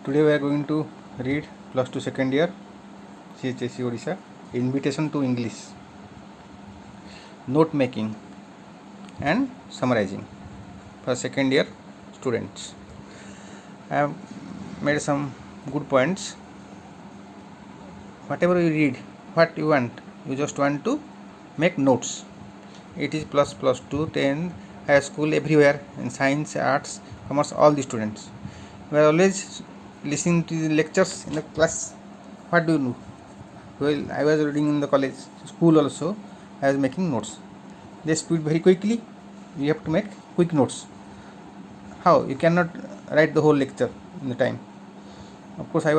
Today we are going to read plus 2 second year CHSE Odisha Invitation to English, note making and summarizing for second year students. I have made some good points. Whatever you read, what you want, you just want to make notes. It is plus 2, 10, high school, everywhere, in science, arts, commerce, all the students. We are always listening to the lectures in the class. What do you know? Well, I was reading in the college, school also, I was making notes. They speak very quickly. You have to make quick notes. How? You cannot write the whole lecture in the time. Of course, I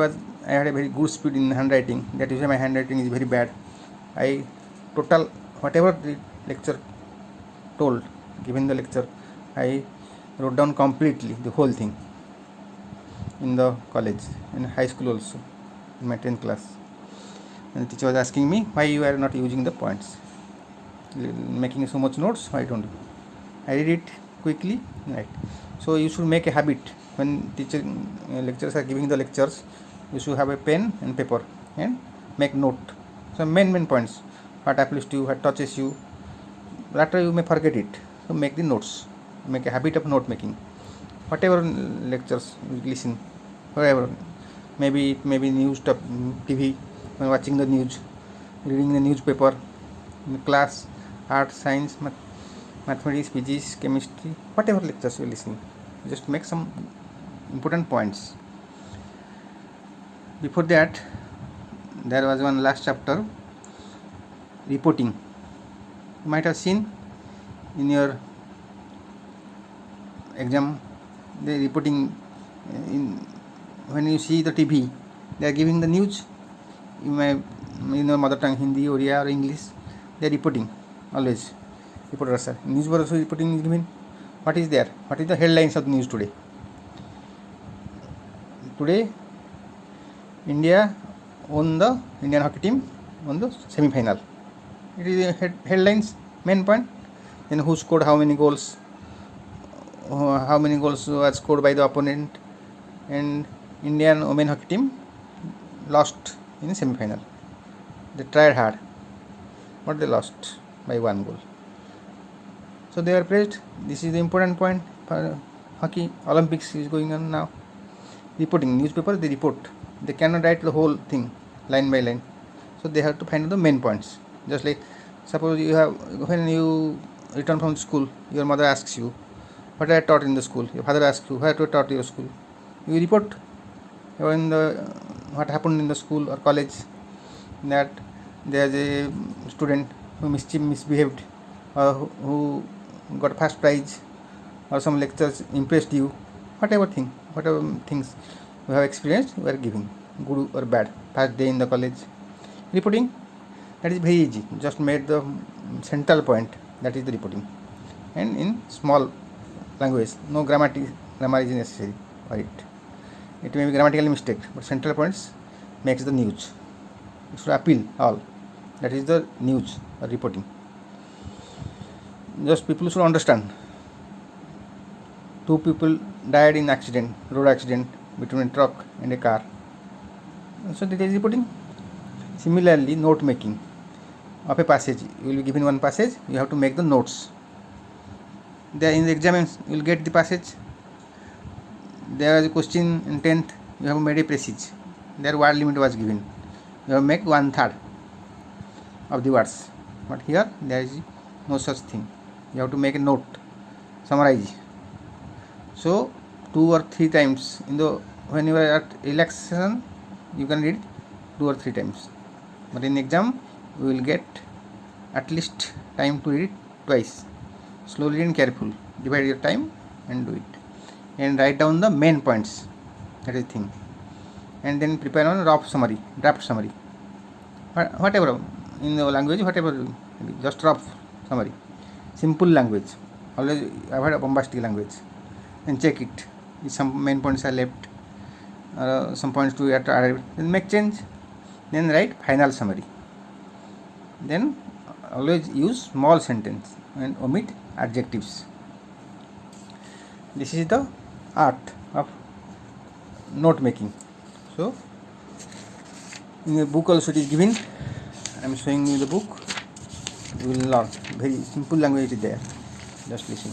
had a very good speed in handwriting. That is why my handwriting is very bad. I total whatever the lecture told, given the lecture, I wrote down completely the whole thing in the college, in high school also, in my 10th class. And the teacher was asking me why you are not using the points, making so much notes. Why don't you? I read it quickly, right? So you should make a habit when lecturers are giving the lectures. You should have a pen and paper and make note. So main points, what appeals to you, what touches you. Later you may forget it. So make the notes. Make a habit of note making. Whatever lectures you listen, whatever, maybe news, TV, when watching the news, reading the newspaper, in class, art, science, mathematics, physics, chemistry, whatever lectures you listen, just make some important points. Before that, there was one last chapter, reporting. You might have seen in your exam, the reporting, when you see the TV, they are giving the news. In your mother tongue, Hindi, Oriya or English, they are reporting always. Reporters are newspaper also reporting is given. What is there? What is the headlines of the news today? Today, India won, the Indian hockey team won the semi-final. It is headlines, main point. Then who scored how many goals? How many goals were scored by the opponent? And Indian women hockey team lost in semi-final. They tried hard, but they lost by 1 goal. So they are praised. This is the important point for hockey. Olympics is going on now. Reporting, newspaper, they report. They cannot write the whole thing line by line. So they have to find the main points. Just like suppose when you return from school, your mother asks you, what I taught in the school. Your father asks you, where to taught your school. You report what happened in the school or college, that there is a student who misbehaved, or who got first prize, or some lectures impressed you, whatever things you have experienced, you are giving, good or bad, first day in the college. Reporting, that is very easy, just made the central point, that is the reporting, and in small language, no grammar is necessary for it. It may be grammatical mistake, but central points makes the news. It should appeal all. That is the news or reporting. Just people should understand. 2 people died in road accident between a truck and a car. So that is reporting. Similarly, note making of a passage. You will be given one passage. You have to make the notes. There in the exams, you will get the passage. There was a question in 10th. You have made a passage. Their word limit was given. You have make 1/3 of the words. But here there is no such thing. You have to make a note, summarize. So 2 or 3 times when you are at relaxation, you can read 2 or 3 times. But in exam, you will get at least time to read twice. Slowly and careful. Divide your time and do it. And write down the main points. That is the thing. And then prepare on draft summary. Whatever in the language, whatever, just rough summary. Simple language. Always avoid a bombastic language. And check it. If some main points are left, some points to add, then make change. Then write final summary. Then always use small sentence and omit adjectives. This is the art of note making. So in the book also it is given. I am showing you the book. You will learn. Very simple language is there. Just listen.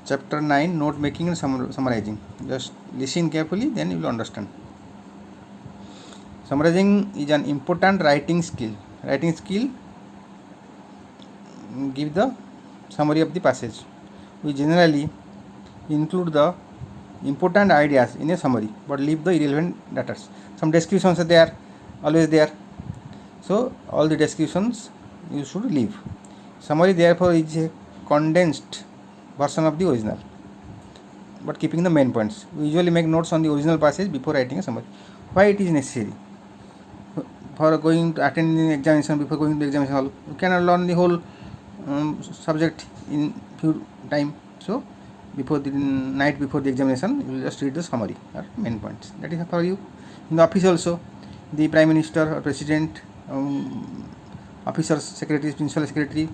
Chapter 9, note making and summarizing. Just listen carefully, then you will understand. Summarizing is an important writing skill. Writing skill give the summary of the passage. We generally include the important ideas in a summary but leave the irrelevant data. Some descriptions are there, always there. So all the descriptions you should leave. Summary therefore is a condensed version of the original, but keeping the main points. We usually make notes on the original passage before writing a summary. Why it is necessary? For going to attend the examination, before going to the examination hall, you cannot learn the whole subject in few time. So before the night before the examination, you will just read the summary or main points. That is for you. In the office also, the Prime Minister or President, officers, secretaries, principal secretary,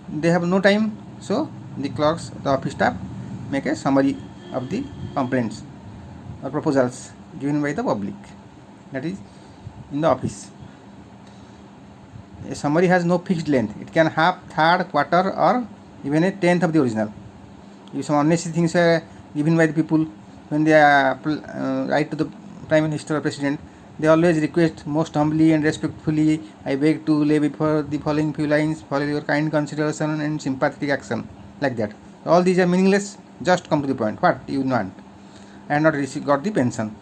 they have no time. So the clerks, the office staff make a summary of the complaints or proposals given by the public. That is in the office. A summary has no fixed length. It can have third, quarter, or even a tenth of the original. If some unnecessary things are given by the people when they write to the Prime Minister or President, they always request most humbly and respectfully, I beg to lay before the following few lines, follow your kind consideration and sympathetic action, like that. All these are meaningless. Just come to the point. What you want? I have not got the pension,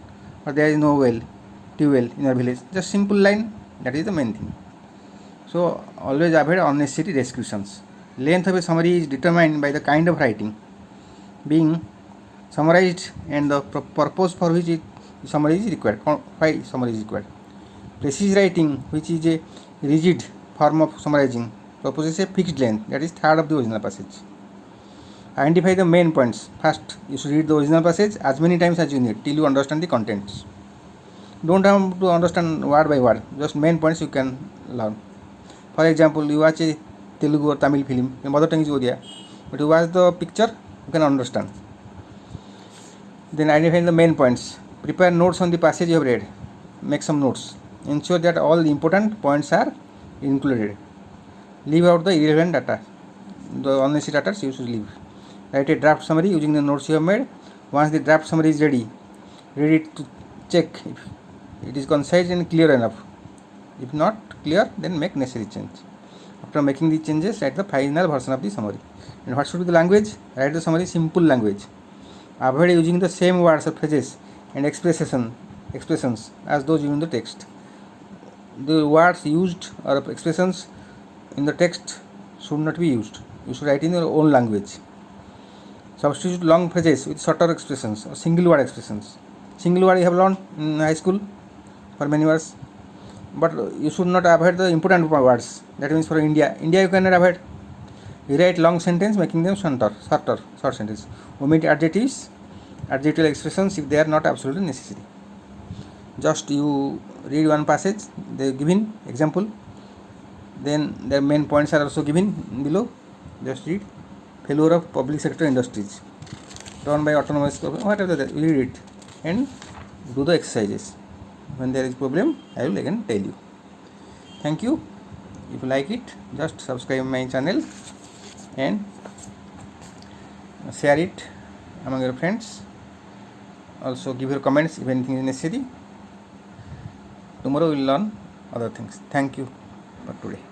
or there is no well, too well in your village. Just simple line. That is the main thing. So always avoid unnecessary descriptions. Length of a summary is determined by the kind of writing being summarized and the purpose for which summary is required. Why summary is required? Precise writing, which is a rigid form of summarizing, proposes a fixed length, that is third of the original passage. Identify the main points. First, you should read the original passage as many times as you need till you understand the contents. Don't have to understand word by word, just main points you can learn. For example, you watch a Telugu or Tamil film, your mother tongue is Odia, but you watch the picture, you can understand. Then identify the main points. Prepare notes on the passage you have read. Make some notes. Ensure that all the important points are included. Leave out the irrelevant data. The unnecessary data you should leave. Write a draft summary using the notes you have made. Once the draft summary is ready, read it to check if it is concise and clear enough. If not clear, then make necessary change. After making the changes, write the final version of the summary. And what should be the language? Write the summary simple language. Avoid using the same words or phrases and expressions as those used in the text. The words used or expressions in the text should not be used. You should write in your own language. Substitute long phrases with shorter expressions or single word expressions. Single word you have learned in high school for many words, but you should not avoid the important words. That means for India you cannot avoid. You write long sentence making them short sentence. Omit adjectives, adjectival expressions if they are not absolutely necessary. Just you read one passage, they are given example, then their main points are also given below. Just read. Failure of public sector industries run by autonomous company, whatever that, read it and do the exercises. When there is problem, I will again tell you. Thank you. If you like it, just subscribe my channel and share it among your friends. Also give your comments if anything is necessary. Tomorrow we will learn other things. Thank you for today.